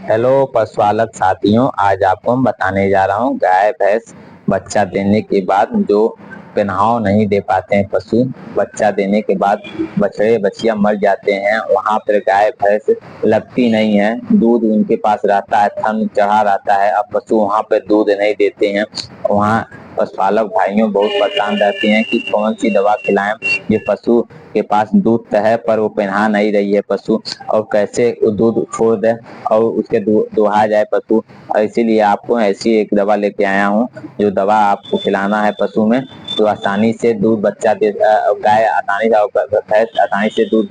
Hello पशुपालक साथियों, आज आपको हम बताने जा रहा हूँ गाय भैंस बच्चा देने के बाद जो पिन्हाव नहीं दे पाते हैं पशु। बच्चा देने के बाद बछड़े बछिया मर जाते हैं, वहां पर गाय भैंस लगती नहीं है, दूध उनके पास रहता है, थन चढ़ा रहता है। अब पशु वहां पर दूध नहीं देते हैं, वहाँ पशुपालक भाइयों बहुत परेशान रहते हैं कि कौन सी दवा खिलाएं। ये पशु के पास दूध तो है पर वो पिन्हा नहीं रही है पशु, और कैसे वो दूध छोड़ दे और उसके दुहा जाए पशु। और इसीलिए आपको ऐसी एक दवा लेके आया हूँ, जो दवा आपको खिलाना है पशु में तो आसानी से दूध बच्चा दे, गाय आसानी से भैंस आसानी से दूध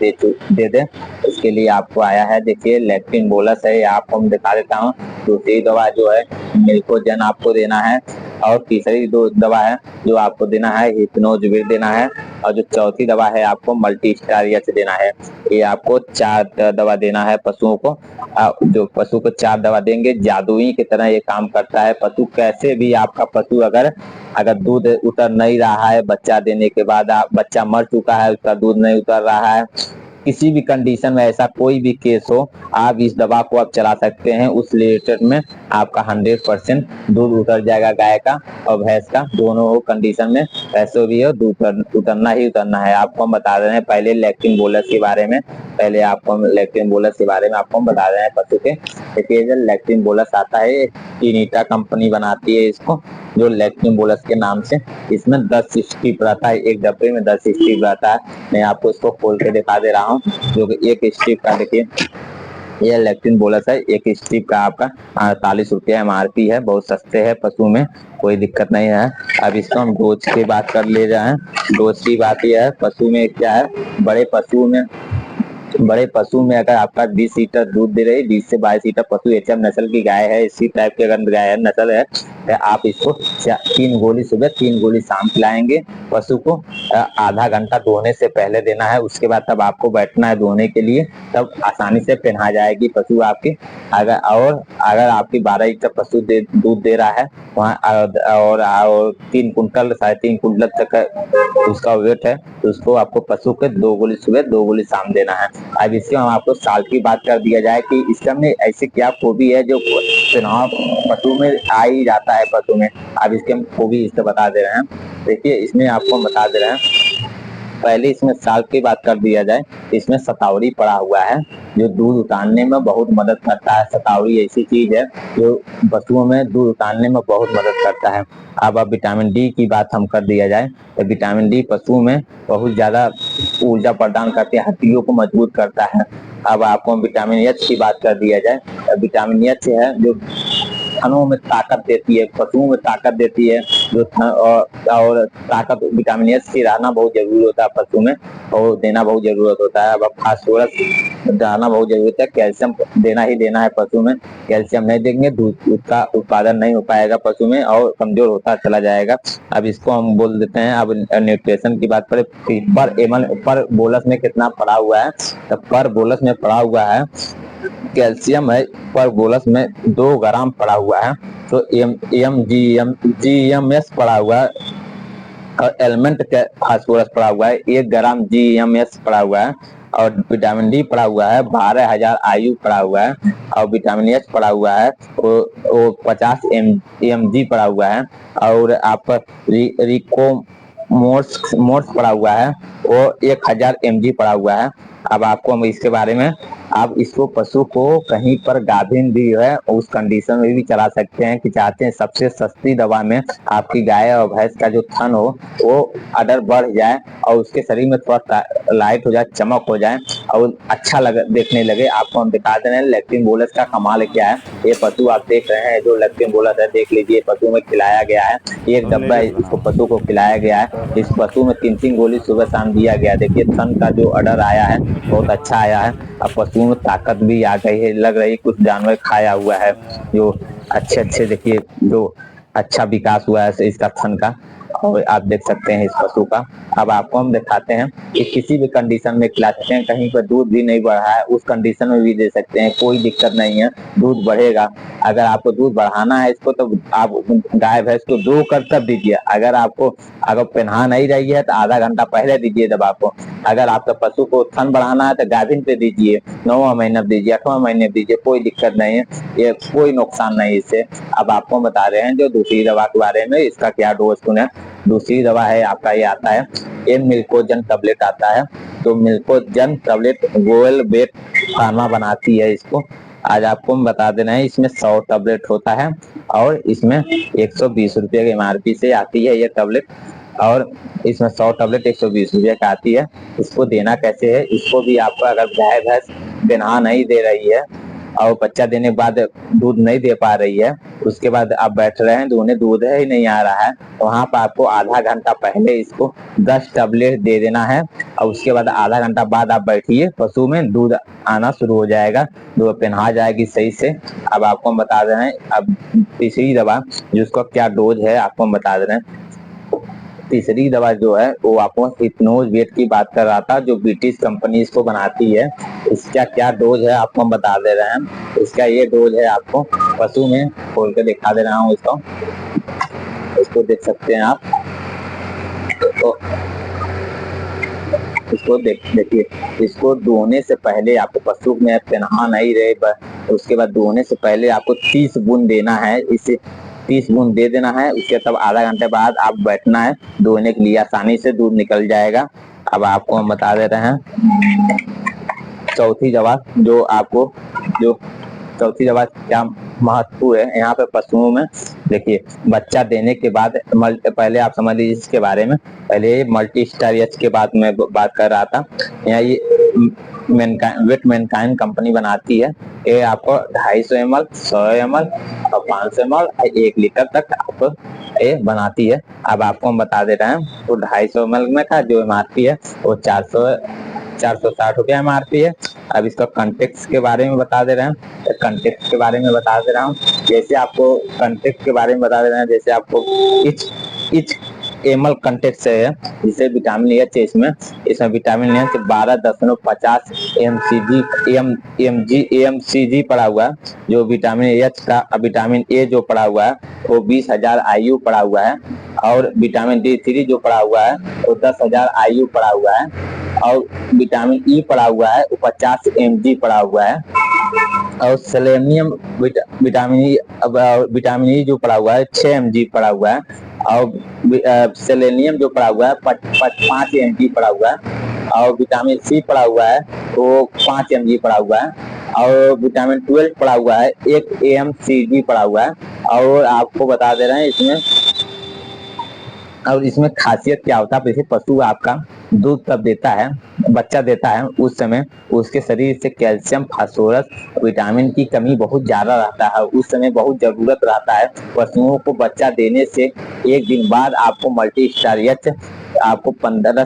दे दे। इसके लिए आपको आया है, देखिए लैक्टिन बोलस है, आपको हम दिखा देता हूँ। दूसरी दवा जो है मिल्कोजन आपको देना है, और तीसरी दो दवा है जो आपको देना है हिप्नोजविर देना है, और जो चौथी दवा है आपको मल्टी स्टार यच देना है। ये आपको 4 दवा देना है पशुओं को। जो पशु को 4 दवा देंगे, जादुई की तरह ये काम करता है। पशु कैसे भी आपका पशु अगर अगर दूध उतर नहीं रहा है बच्चा देने के बाद, आप बच्चा मर चुका है उसका दूध नहीं उतर रहा है, किसी भी कंडीशन में ऐसा कोई भी केस हो, आप इस दवा को आप चला सकते हैं। उस लीटर में आपका 100% दूध उतर जाएगा, गाय का और भैंस का दोनों कंडीशन में। ऐसे भी हो दूध उतरना ही उतरना है। आपको हम बता रहे हैं पहले लैक्टिन बोलस के बारे में, पहले आपको हम लैक्टिन बोलस के बारे में आपको हम बता रहे हैं पशु के। देखिए जो लैक्टिन बोलस आता है, टीनिटा कंपनी बनाती है इसको, जो लैक्टिन बोलस के नाम से। इसमें 10 स्ट्रिप रहता है, एक डब्बे में 10 स्ट्रिप रहता है। मैं आपको इसको खोल के दिखा दे रहा हूँ, जो कि एक स्ट्रिप का देखिए ये लैक्टिन बोलस है, एक स्ट्रिप का आपका 48 रुपया MRP है, बहुत सस्ते है पशु में, कोई दिक्कत नहीं है। अब इसको हम डोज की बात कर ले रहे हैं। डोज की बात यह है पशु में क्या है, बड़े पशु में अगर आपका 20 लीटर दूध दे रही, 20 से 22 लीटर पशु एचएफ नस्ल की गाय है, इसी टाइप की अगर गाय है नस्ल है, तो आप इसको 3 गोली सुबह 3 गोली शाम खिलाएंगे। पशु को आधा घंटा दोहने से पहले देना है, उसके बाद तब आपको बैठना है दोहने के लिए, तब आसानी से पहना जाएगी पशु आपकी। अगर आपकी 12 लीटर पशु दूध दे रहा है वहाँ, और 3 कुंटल 3.5 कुंटल तक उसका वेट है, तो उसको आपको पशु के 2 गोली सुबह 2 गोली शाम देना है। अब इसके हम आपको साल की बात कर दिया जाए कि इसका में ऐसे क्या खूबी है जो चुनाव पशु में आ ही जाता है पशु में। अब इसके हम खूबी इससे बता दे रहे हैं। देखिए इसमें आपको हम बता दे रहे हैं, पहले इसमें साल की बात कर दिया जाए, इसमें सतावरी पड़ा हुआ है जो दूध उतारने में बहुत मदद करता है। सतावरी ऐसी चीज है जो पशुओं में दूध उतारने में बहुत मदद करता है। अब विटामिन डी की बात हम कर दिया जाए, तो विटामिन डी पशु में बहुत ज्यादा ऊर्जा प्रदान करती है, हड्डियों को मजबूत करता है। अब आपको विटामिन एच की बात कर दिया जाए, तो विटामिन एच है जो थनों में ताकत देती है, पशुओं में ताकत देती है, जो और ताकत विटामिन एस की रहना बहुत जरूरी होता है पशु में, और देना बहुत जरूरत होता है। अब फास्फोरस डालना बहुत जरूरत है, कैल्शियम देना ही देना है पशु में। कैल्शियम नहीं देंगे दूध का उत्पादन नहीं हो पाएगा पशु में, और कमजोर होता चला जाएगा। अब इसको हम बोल देते हैं, अब न्यूट्रिशन की बात करें, पर बोलस में कितना पड़ा हुआ है, तो पर बोलस में पड़ा हुआ है कैल्शियम है, पर बोलस में 2 ग्राम पड़ा हुआ है, तो GMS पड़ा हुआ है, और एलिमेंट फास्फोरस पड़ा हुआ है 1 ग्राम GMS पड़ा हुआ है, और विटामिन डी पड़ा हुआ है 12,000 IU पड़ा हुआ है, और विटामिन एच पड़ा हुआ है वो 50 mg पड़ा हुआ है, और आप रिको मोर्स पड़ा हुआ है वो 1000 mg पड़ा हुआ है। अब आपको हम इसके बारे में, आप इसको पशु को कहीं पर गाभिन भी है उस कंडीशन में भी चला सकते हैं कि चाहते हैं सबसे सस्ती दवा में आपकी गाय और भैंस का जो थन हो वो अडर बढ़ जाए, और उसके शरीर में थोड़ा लाइट हो जाए, चमक हो जाए, और अच्छा देखने लगे। आपको हम दिखा दे रहे हैं लैक्टिन बोलस का कमाल क्या है। ये पशु आप देख रहे हैं जो लैक्टिन बोलस है, देख लीजिए पशु में खिलाया गया है, एक डब्बा इसको पशु को खिलाया गया है। इस पशु में 3 गोली सुबह शाम दिया गया। देखिए थन का जो अडर आया है बहुत अच्छा आया है। अब पशुओं में ताकत भी आ गई है, लग रही कुछ जानवर खाया हुआ है, जो अच्छे देखिए जो अच्छा विकास हुआ है इसका थन का, और आप देख सकते हैं इस पशु का। अब आपको हम दिखाते हैं कि किसी भी कंडीशन में खिला सकते हैं, कहीं पर दूध भी नहीं बढ़ा है उस कंडीशन में भी दे सकते हैं, कोई दिक्कत नहीं है, दूध बढ़ेगा। अगर आपको दूध बढ़ाना है इसको तो आप गाय भैंस को दो कर तब दीजिए। अगर पिन्हा नहीं रही है तो आधा घंटा पहले दीजिए जब आपको। अगर आपका पशु को थन बढ़ाना है तो गाभिन पे दीजिए, 9वां महीने दीजिए, 8वां महीने दीजिए, कोई दिक्कत नहीं है, ये कोई नुकसान नहीं इससे। अब आपको बता रहे हैं जो दूसरी दवा के बारे में, इसका क्या डोज सुने। दूसरी दवा है आपका, ये आता है ये मिल्कोजन टैबलेट आता है। तो मिल्कोजन टैबलेट गोयल बेट फार्मा बनाती है इसको। आज आपको हम बता दे रहे हैं इसमें 100 टैबलेट होता है और इसमें 120 रुपये की MRP से आती है ये टैबलेट। और इसमें 100 टैबलेट 120 रुपये का आती है। इसको देना कैसे है, इसको भी आपको अगर गाय भैंस बिन्हा नहीं दे रही है और बच्चा देने के बाद दूध नहीं दे पा रही है, उसके बाद आप बैठ रहे हैं तो उन्हें दूध ही नहीं आ रहा है, तो वहां पर आपको आधा घंटा पहले इसको 10 टैबलेट दे देना है और उसके बाद आधा घंटा बाद आप बैठिए, पशु में दूध आना शुरू हो जाएगा, दूध पिन्हा जाएगी सही से। अब आपको हम बता दे रहे हैं अब तीसरी दवा जिसका क्या डोज है आपको हम बता दे रहे हैं। तीसरी दवा जो है वो आपको हिप्नोज वेट की बात कर रहा था, जो ब्रिटिश कंपनी इसको बनाती है। इसका क्या डोज है आपको हम बता दे रहे हैं। इसका ये डोज है, आपको पशु में खोल के दिखा दे रहा हूँ इसको देख सकते हैं आप। तो इसको देखिए, इसको धोने से पहले आपको पशु में पिन्हा नहीं रहे, उसके बाद धोने से पहले आपको 30 बूंद देना है। इसे 30 बूंद दे देना है, उसके तब आधा घंटे बाद आप बैठना है धोने के लिए, आसानी से दूध निकल जाएगा। अब आपको हम बता दे रहे हैं चौथी दवा जो चौथी दवा क्या महत्व है यहाँ पे पशुओं में। देखिए, बच्चा देने के बाद पहले आप समझ लीजिए इसके बारे में। पहले मल्टी स्टार एच के बाद में बात कर रहा था। यहाँ ये वेट मैनकाइंड कंपनी बनाती है। ये आपको 250 ml, 100 ml और 500 ml 1 लीटर तक आपको ये बनाती है। अब आपको हम बता दे रहे हैं, तो 250 ml में का जो MRP है वो 460 रुपये MRP है। अब इसका कंटेक्ट के बारे में बता दे रहे हैं। कंटेक्ट के बारे में बता दे रहा हूँ, जैसे आपको कंटेक्ट के बारे में बता दे रहे हैं, जैसे आपको इच एमल कंटेक्ट है, जिसे विटामिन एच है इसमें विटामिन एच 12.50 mcg पड़ा हुआ है। जो विटामिन एच का विटामिन ए जो पड़ा हुआ है वो 20,000 IU पड़ा हुआ है, और विटामिन D3 जो पड़ा हुआ है वो 10,000 IU पड़ा हुआ है, और विटामिन ई पड़ा हुआ है वो 50 mg पड़ा हुआ है, और सेलेनियम विटामिन ई जो पड़ा हुआ है 6 mg पड़ा हुआ है, और सेलेनियम जो पड़ा हुआ है 5 mg पड़ा हुआ है, और विटामिन सी पड़ा हुआ है वो 5 mg पड़ा हुआ है, और विटामिन 12 पड़ा हुआ है 1 AMCG पड़ा हुआ है। और आपको बता दे रहे हैं इसमें खासियत क्या होता है। जैसे पशु आपका दूध तब देता है, बच्चा देता है, उस समय उसके शरीर से कैल्शियम, फास्फोरस, विटामिन की कमी बहुत ज्यादा रहता है, उस समय बहुत जरूरत रहता है। पशुओं को बच्चा देने से एक दिन बाद आपको मल्टी स्टार एच आपको 15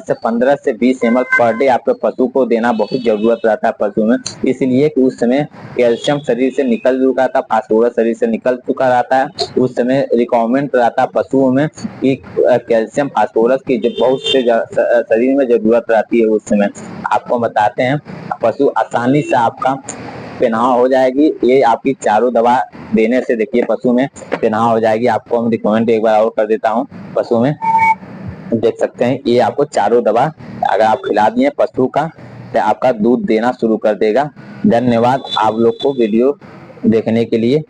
से 20 ml पर डे आपके पशु को देना बहुत जरूरत रहता है पशु में, इसलिए कि उस समय कैल्शियम शरीर से निकल चुका था, फास्फोरस शरीर से निकल चुका रहता है। उस समय रिकमेंड रहता है पशुओं में कि कैल्शियम, फास्फोरस की जो बहुत से शरीर में जरूरत रहती है, उस समय आपको बताते हैं पशु आसानी से आपका पिन्हाव हो जाएगी। ये आपकी चारों दवा देने से देखिए पशु में पिन्हाव हो जाएगी। आपको हम रिकमेंड एक बार और कर देता हूँ, पशु में देख सकते हैं ये आपको चारों दवा अगर आप खिला दिए पशु का तो आपका दूध देना शुरू कर देगा। धन्यवाद आप लोग को वीडियो देखने के लिए।